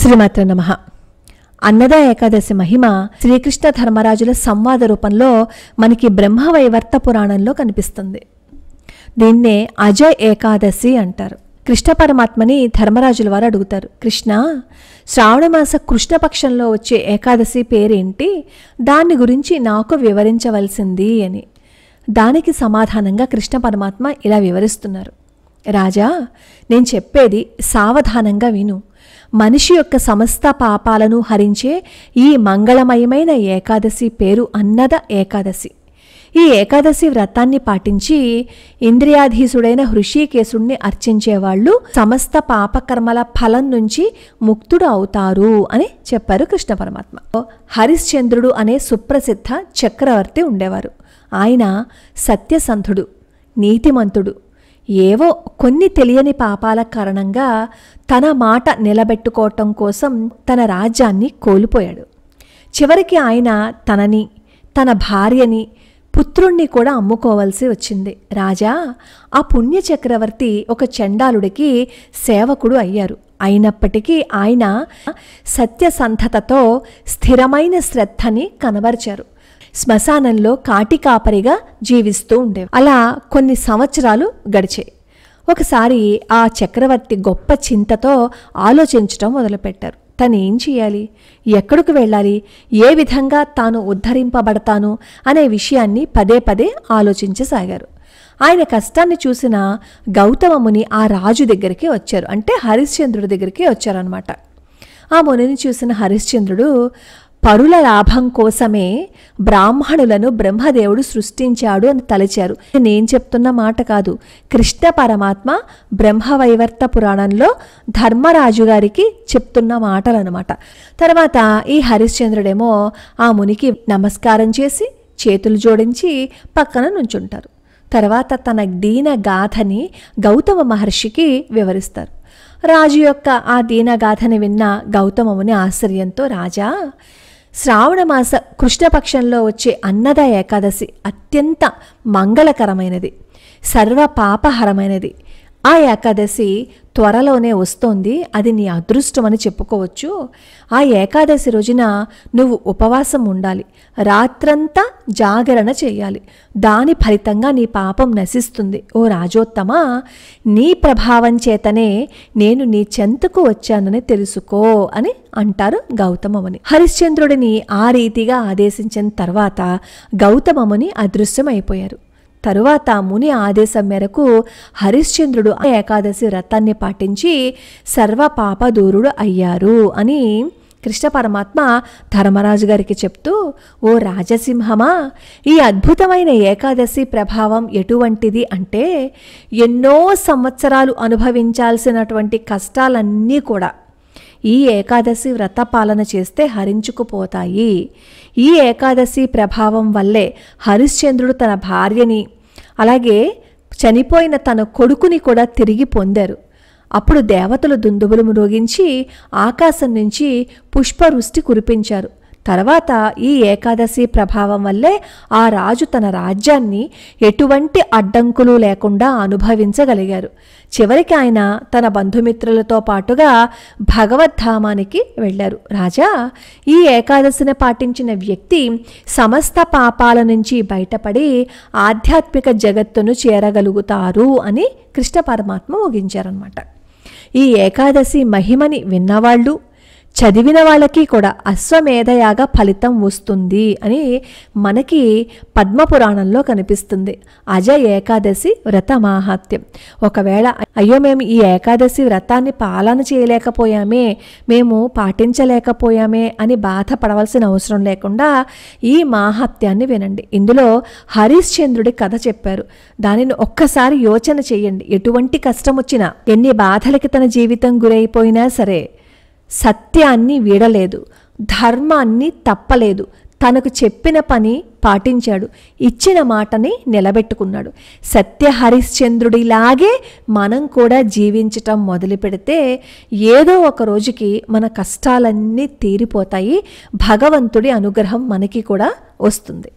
శ్రీమాత్రే నమః. అన్నద ఏకాదశి మహిమ శ్రీకృష్ణ ధర్మరాజుల సంవాద రూపంలో మనకి బ్రహ్మవైవర్త పురాణంలో కనిపిస్తుంది. దీన్నే అజ ఏకాదశి అంటారు. కృష్ణ పరమాత్మని ధర్మరాజుల వారు అడుగుతారు, కృష్ణ, శ్రావణమాస కృష్ణపక్షంలో వచ్చే ఏకాదశి పేరేంటి, దాన్ని గురించి నాకు వివరించవలసింది అని. దానికి సమాధానంగా కృష్ణ పరమాత్మ ఇలా వివరిస్తున్నారు. రాజా, నేను చెప్పేది సావధానంగా విను. మనిషి యొక్క సమస్త పాపాలను హరించే ఈ మంగళమయమైన ఏకాదశి పేరు అన్నద ఏకాదశి. ఈ ఏకాదశి వ్రతాన్ని పాటించి ఇంద్రియాధీసుడైన హృషికేశుణ్ణి అర్చించేవాళ్ళు సమస్త పాపకర్మల ఫలం నుంచి ముక్తుడు అవుతారు అని చెప్పారు కృష్ణ పరమాత్మ. హరిశ్చంద్రుడు అనే సుప్రసిద్ధ చక్రవర్తి ఉండేవారు. ఆయన సత్యసంధుడు, నీతిమంతుడు. ఏవో కొన్ని తెలియని పాపాల కారణంగా తన మాట నిలబెట్టుకోవటం కోసం తన రాజ్యాన్ని కోల్పోయాడు. చివరికి ఆయన తనని, తన భార్యని, పుత్రుణ్ణి కూడా అమ్ముకోవలసి వచ్చింది. రాజా, ఆ పుణ్యచక్రవర్తి ఒక చండాలుడికి సేవకుడు అయ్యారు. అయినప్పటికీ ఆయన సత్యసంధతతో స్థిరమైన శ్రద్ధని కనబరిచారు. శ్మశానంలో కాటికాపరిగా జీవిస్తూ ఉండేవి. అలా కొన్ని సంవత్సరాలు గడిచాయి. ఒకసారి ఆ చక్రవర్తి గొప్ప చింతతో ఆలోచించటం మొదలుపెట్టారు. తను ఏం చేయాలి, ఎక్కడికి వెళ్ళాలి, ఏ విధంగా తాను ఉద్ధరింపబడతాను అనే విషయాన్ని పదే పదే ఆలోచించసాగారు. ఆయన కష్టాన్ని చూసిన గౌతమ ముని ఆ రాజు దగ్గరికి వచ్చారు, అంటే హరిశ్చంద్రుడి దగ్గరికి వచ్చారనమాట. ఆ మునిని చూసిన హరిశ్చంద్రుడు, పరుల లాభం కోసమే బ్రాహ్మణులను బ్రహ్మదేవుడు సృష్టించాడు అని తలచారు. నేను చెప్తున్న మాట కాదు, కృష్ణ పరమాత్మ బ్రహ్మవైవర్త పురాణంలో ధర్మరాజు గారికి చెప్తున్న మాటలన్నమాట. తర్వాత ఈ హరిశ్చంద్రుడేమో ఆ మునికి నమస్కారం చేసి చేతులు జోడించి పక్కన నుంచుంటారు. తర్వాత తన దీన గాథని గౌతమ మహర్షికి వివరిస్తారు. రాజు యొక్క ఆ దీనగాథని విన్న గౌతమముని ఆశ్చర్యంతో, రాజా, శ్రావణమాస కృష్ణపక్షంలో వచ్చే అన్నద ఏకాదశి అత్యంత మంగళకరమైనది, సర్వ పాపహరమైనది. ఆ ఏకాదశి త్వరలోనే వస్తోంది, అది నీ అదృష్టమని చెప్పుకోవచ్చు. ఆ ఏకాదశి రోజున నువ్వు ఉపవాసం ఉండాలి, రాత్రంతా జాగరణ చేయాలి. దాని ఫలితంగా నీ పాపం నశిస్తుంది. ఓ రాజోత్తమ, నీ ప్రభావం చేతనే నేను నీ చెంతకు వచ్చానని తెలుసుకో అని అంటారు గౌతమముని. హరిశ్చంద్రుడిని ఆ రీతిగా ఆదేశించిన తర్వాత గౌతమముని అదృశ్యమైపోయారు. తరువాత ముని ఆదేశం మేరకు హరిశ్చంద్రుడు ఏకాదశి వ్రతాన్ని పాటించి సర్వ పాపదూరుడు అయ్యారు అని కృష్ణ పరమాత్మ ధర్మరాజు గారికి చెప్తూ, ఓ రాజసింహమా, ఈ అద్భుతమైన ఏకాదశి ప్రభావం ఎటువంటిది అంటే ఎన్నో సంవత్సరాలు అనుభవించాల్సినటువంటి కష్టాలన్నీ కూడా ఈ ఏకాదశి వ్రత పాలన చేస్తే హరించుకుపోతాయి. ఈ ఏకాదశి ప్రభావం వల్లే హరిశ్చంద్రుడు తన భార్యని, అలాగే చనిపోయిన తన కొడుకుని కూడా తిరిగి పొందారు. అప్పుడు దేవతలు దుందుబులు మ్రోగించి ఆకాశం నుంచి పుష్పవృష్టి కురిపించారు. తర్వాత ఈ ఏకాదశి ప్రభావం వల్లే ఆ రాజు తన రాజ్యాన్ని ఎటువంటి అడ్డంకులు లేకుండా అనుభవించగలిగారు. చివరికి ఆయన తన బంధుమిత్రులతో పాటుగా భగవద్ధామానికి వెళ్ళారు. రాజా, ఈ ఏకాదశిని పాటించిన వ్యక్తి సమస్త పాపాల నుంచి బయటపడి ఆధ్యాత్మిక జగత్తును చేరగలుగుతారు అని కృష్ణ పరమాత్మ ముగించారన్నమాట. ఈ ఏకాదశి మహిమని విన్నవాళ్ళు, చదివిన వాళ్ళకి కూడా అశ్వమేధయాగ ఫలితం వస్తుంది అని మనకి పద్మపురాణంలో కనిపిస్తుంది. అజ ఏకాదశి వ్రత మాహాత్మ్యం. ఒకవేళ అయ్యో మేము ఈ ఏకాదశి వ్రతాన్ని పాలన చేయలేకపోయామే, మేము పాటించలేకపోయామే అని బాధపడవలసిన అవసరం లేకుండా ఈ మాహాత్మ్యాన్ని వినండి. ఇందులో హరిశ్చంద్రుడి కథ చెప్పారు. దానిని ఒక్కసారి యోచన చేయండి. ఎటువంటి కష్టం వచ్చినా, ఎన్ని బాధలకి తన జీవితం గురైపోయినా సరే సత్యాన్ని వీడలేదు, ధర్మాన్ని తప్పలేదు, తనకు చెప్పిన పని పాటించాడు, ఇచ్చిన మాటని నిలబెట్టుకున్నాడు. సత్య హరిశ్చంద్రుడిలాగే మనం కూడా జీవించటం మొదలు పెడితే ఏదో ఒక రోజుకి మన కష్టాలన్నీ తీరిపోతాయి, భగవంతుడి అనుగ్రహం మనకి కూడా వస్తుంది.